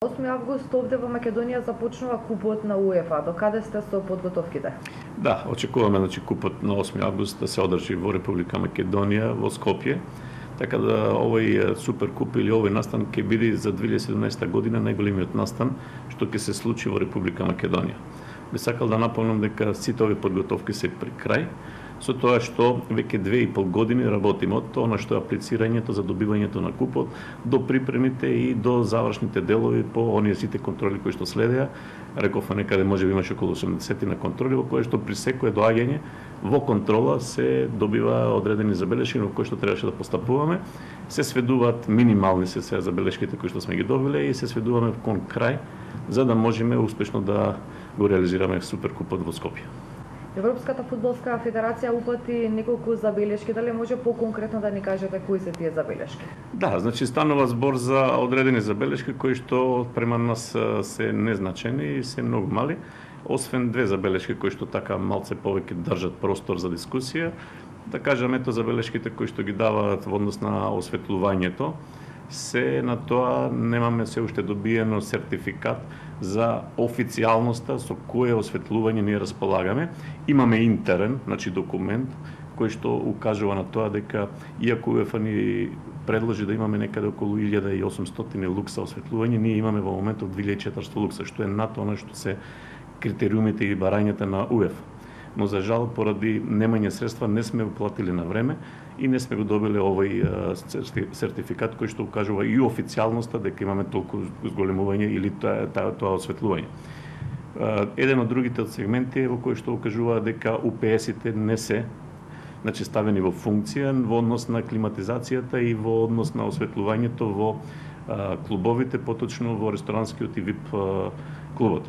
8 август овде во Македонија започнува купот на УЕФА. До каде сте со подготовките? Да, очекуваме купот на 8 август да се одржи во Република Македонија во Скопје. Така да овој суперкуп или овој настан ќе биде за 2017 година најголемиот настан што ќе се случи во Република Македонија. Би сакал да напомнам дека сите овие подготовки се при крај, со тоа што веќе 2,5 години работиме од тоа што е аплицирањето за добивањето на купот до припремите и до завршните делови по оние сите контроли кои што следеа. Реков некаде можеби имаше околу 80 на контроли во кои што при секое доаѓање во контрола се добива одредени забелешки во кои што требаше да постапуваме. Се сведуваат минимални се забелешките кои што сме ги добиле и се сведуваме кон крај за да можеме успешно да го реализираме суперкупот во Скопје. Европската фудбалска федерација упати неколку забелешки, дали може поконкретно да ни кажете кои се тие забелешки? Да, значи станува збор за одредени забелешки кои што према нас се незначени и се многу мали, освен две забелешки кои што така малце повеќе држат простор за дискусија. Да кажам ето забелешките кои што ги даваат во однос на осветлувањето, се на тоа немаме се уште добиено сертификат за официјалноста со кое осветлување ние располагаме. Имаме интерен, значи документ кој што укажува на тоа дека иако УЕФА ни предложи да имаме некаде околу 1800 лукса осветлување, ние имаме во моментот 2400 лукса, што е над она што се критериумите и барањата на УЕФА. Но за жал поради немање средства не сме уплатили на време и не сме го добиле овој сертификат кој што укажува и официјалноста дека имаме толку зголемување или тоа осветлување. Еден од другите сегменти во кој што укажува дека УПС-ите не се ставени во функција во однос на климатизацијата и во однос на осветлувањето во клубовите, поточно во ресторанскиот и ВИП клубот.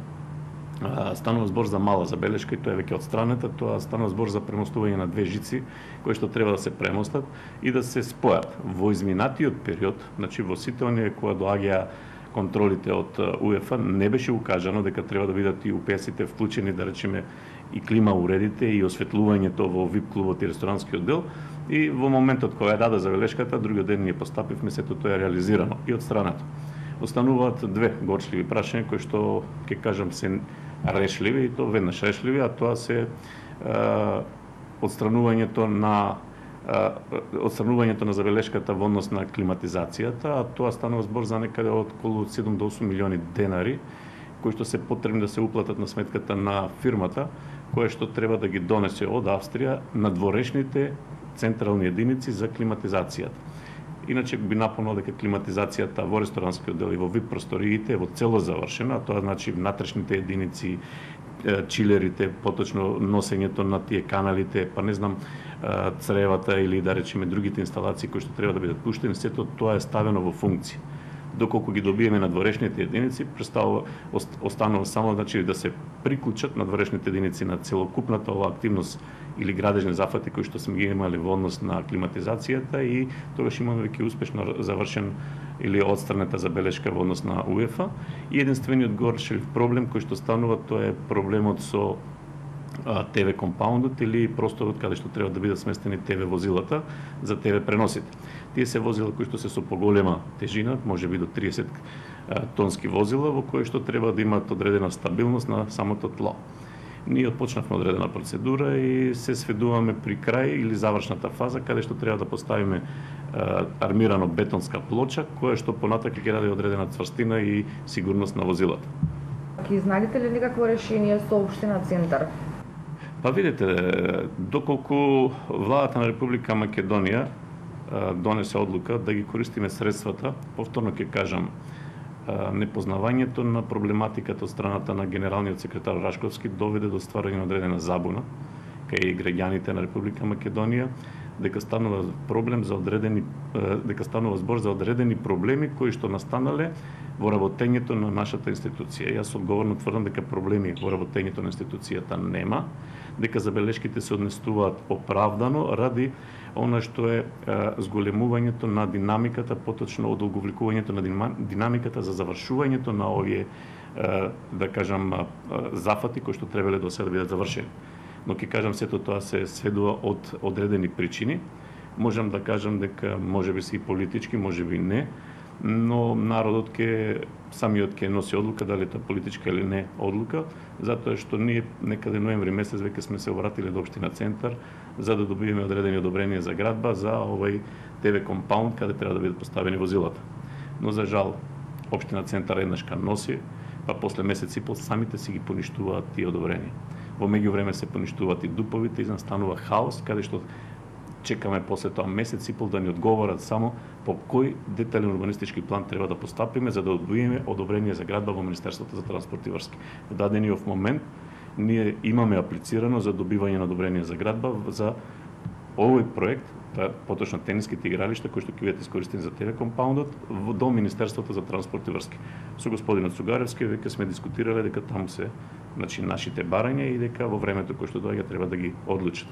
Станува збор за мала забелешка и тоа е веќе отстранета, тоа станува збор за премостување на две жици кои што треба да се премостат и да се спојат. Во изминатиот период, значи во сите оние кога доаѓаа контролите од УЕФА, не беше укажано дека треба да бидат и УПС-ите вклучени, да речеме, и клима уредите и осветлувањето во ВИП клубот и ресторанскиот дел. И во моментот кога ја даде забелешката, другиот ден ние постапивме, сето тоа е реализирано и отстрането. Остануваат две горчливи прашања кои што ќе кажам се решливи и то веднаш решливи, а тоа се отстранувањето на забелешката во однос на климатизацијата, а тоа станува збор за некаде од околу 7 до 8 милиони денари кои што се потребни да се уплатат на сметката на фирмата која што треба да ги донесе од Австрија надворешните централни единици за климатизацијата. Иначе би напомнал дека климатизацијата во ресторанскиот дел и во ВИП просториите е во цело завршена, а тоа значи внатрешните единици, чилерите, поточно носењето на тие каналите, па не знам, цревата или да речеме другите инсталации кои што треба да бидат пуштени, сето тоа е ставено во функција. Доколку ги добиеме надворешните единици, останува само да се приклучат надворешните единици на целокупната ова активност или градежни зафати кои што сме ги имали во однос на климатизацијата и тогаш имаме веќе успешно завршен или отстранета забелешка во однос на УЕФА. И единствениот горшелив проблем кој што станува, тоа е проблемот со ТВ компаундот или просторот каде што треба да бидат сместени ТВ возилата за ТВ преносите. Тие се возила кои што се со поголема тежина, можеби до 30 тонски возила, во кои што треба да имаат одредена стабилност на самото тло. Ние отпочнавме одредена процедура и се сведуваме при крај или завршната фаза каде што треба да поставиме армирано бетонска плоча која што понатака ќе даде одредена цврстина и сигурност на возилата. Ки знаете ли некакво решение со општина Центар? Па видите, доколку владата на Република Македонија донесе одлука да ги користиме средствата, повторно ќе кажам, непознавањето на проблематиката од страната на генералниот секретар Рашковски доведе до стварање на одредена забуна кај граѓаните на Република Македонија, дека станува збор за одредени проблеми кои што настанале во работењето на нашата институција. Јас одговорно тврдам дека проблеми во работењето на институцијата нема, дека забелешките се однесуваат оправдано ради она што е зголемувањето на динамиката, поточно одолговлекувањето на динамиката за завршувањето на овие, да кажам, зафати кои што требале до сега да бидат завршени. Но ќе кажам, сето тоа се сведува од одредени причини. Можам да кажам дека можеби се и политички, можеби не, но народот самиот ќе носи одлука дали тоа политичка или не одлука, затоа што ние некаде ноември месец веќе сме се обратиле до општина Центар за да добиеме одредени одобренија за градба за овој ТВ компаунд каде треба да бидат поставени возилата. Но за жал општина Центар еднашка носи, па после месец и пол самите си ги поништуваат тие одобренија. Во меѓувреме се поништуваат и дуповите и настанува хаос каде што чекаме после тоа месец и пол да ни одговорат само по кој детален урбанистички план треба да постапиме за да одвоиме одобрение за градба во Министерството за транспорт и врски. Во дадениот момент ние имаме аплицирано за добивање на одобрение за градба за овој проект, поточно тениските игралишта кои што ќе бидат искористени за ТВ компаундот до Министерството за транспорт и врски. Со господинот Цугаревски веќе сме дискутирале дека таму се нашите барања и дека во времето кое што доаѓа треба да ги одлучат.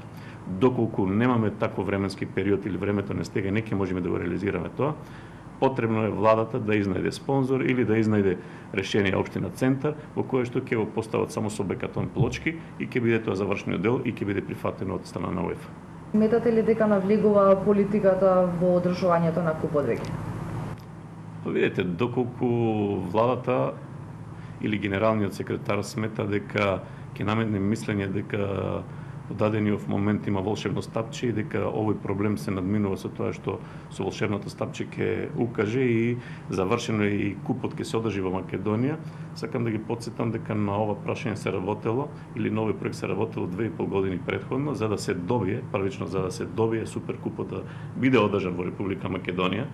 Доколку немаме таков временски период или времето не стега, не ќе можеме да го реализираме тоа, потребно е владата да изнајде спонзор или да изнајде решение општина Центар во кое што ќе го постават само со бекатон плочки и ќе биде тоа завршениот дел и ќе биде прифатено од страна на УЕФА. Сметате ли дека навлегува политиката во одржувањето на купот веќе? Видете, доколку владата или генералниот секретар смета дека ќе наметне мислење дека во дадениот момент има волшебно стапче и дека овој проблем се надминува со тоа што со волшебното стапче ќе укаже и завршено и купот ќе се одржи во Македонија, сакам да ги потсетам дека на ова прашање се работело или нови проект се работело 2,5 години претходно за да се добие, првично за да се добие суперкупот да биде одржан во Република Македонија,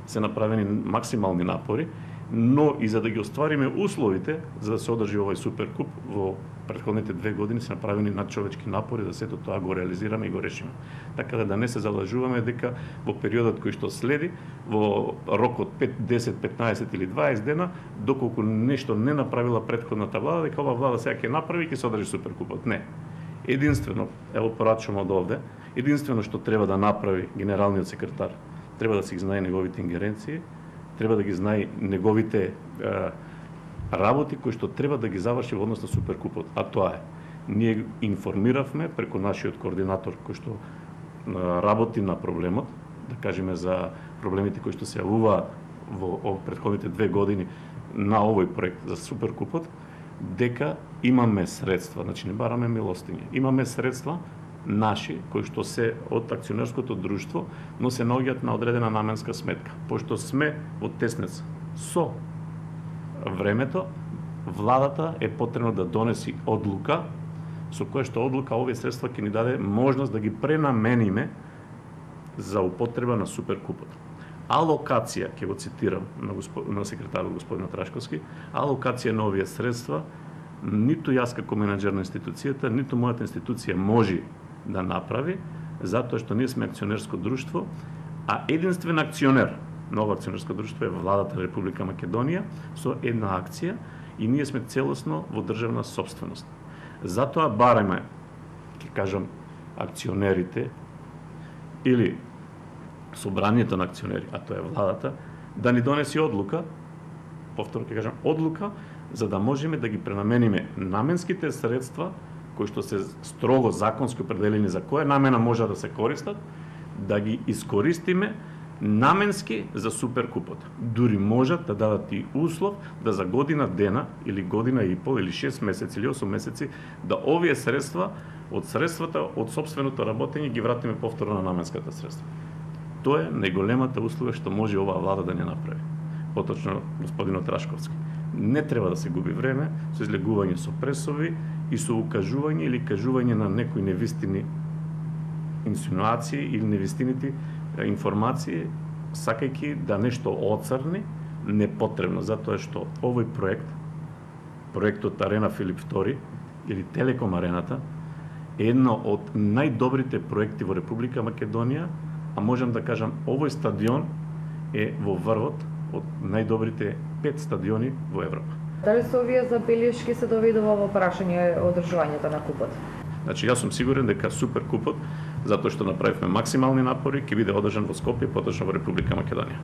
се направени максимални напори, но и за да ги оствариме условите за да се одржи овој суперкуп во претходните 2 години се направени надчовечки напори да сето тоа го реализираме и го решиме. Така да не се залажуваме дека во периодот кој што следи, во рокот 5, 10, 15 или 20 дена, доколку нешто не направила претходната влада, дека ова влада сега ќе направи и ќе се одржи суперкупот. Не. Единствено, ево порачувам од овде, единствено што треба да направи генералниот секретар, треба да си знае неговите ингеренции, треба да ги знае неговите работи кои што треба да ги заврши во однос на суперкупот. А тоа е, ние информиравме преку нашиот координатор кој што работи на проблемот, да кажеме за проблемите кои што се јавуваат во претходните 2 години на овој проект за суперкупот, дека имаме средства, значи не бараме милостиња, имаме средства наши, кои што се од акционерското друштво, но се наоѓаат на одредена наменска сметка. Пошто сме во теснец со времето, владата е потребно да донеси одлука, со која што одлука овие средства ќе ни даде можност да ги пренамениме за употреба на суперкупот. Алокација, ќе го цитирам на секретарот господин Трашковски, алокација на овие средства ниту јас како менаџер на институцијата, ниту мојата институција може да направи, затоа што ние сме акционерско друштво, а единствен акционер на ова акционерско друштво е владата на Република Македонија со една акција и ние сме целосно во државна собственост. Затоа бараме, ќе кажам, акционерите или собранието на акционери, а тоа е владата, да ни донеси одлука, повторно ќе кажам, одлука, за да можеме да ги пренамениме наменските средства кои што се строго законски определени за која намена може да се користат, да ги искористиме наменски за суперкупот. Дури можат да дадат и услов да за година дена или година и пол или 6 месеци или 8 месеци да овие средства од средствата од сопственото работење ги вратиме повторно на наменската средства. Тоа е најголемата услуга што може оваа влада да не направи. Поточно господинот Рашковски. Не треба да се губи време со излегување со пресови и со укажување или кажување на некои невистини инсинуации или невистините информации, сакајќи да нешто оцрни, непотребно, затоа што овој проектот Арена Филип II или Телеком Арената, е едно од најдобрите проекти во Република Македонија, а можам да кажам, овој стадион е во врвот од најдобрите 5 стадиони во Европа. Дали со овие забелешки се доведува во прашање одржувањето на купот? Значи, јас сум сигурен дека суперкупот, затоа што направивме максимални напори, ќе биде одржан во Скопје, поточно во Република Македонија.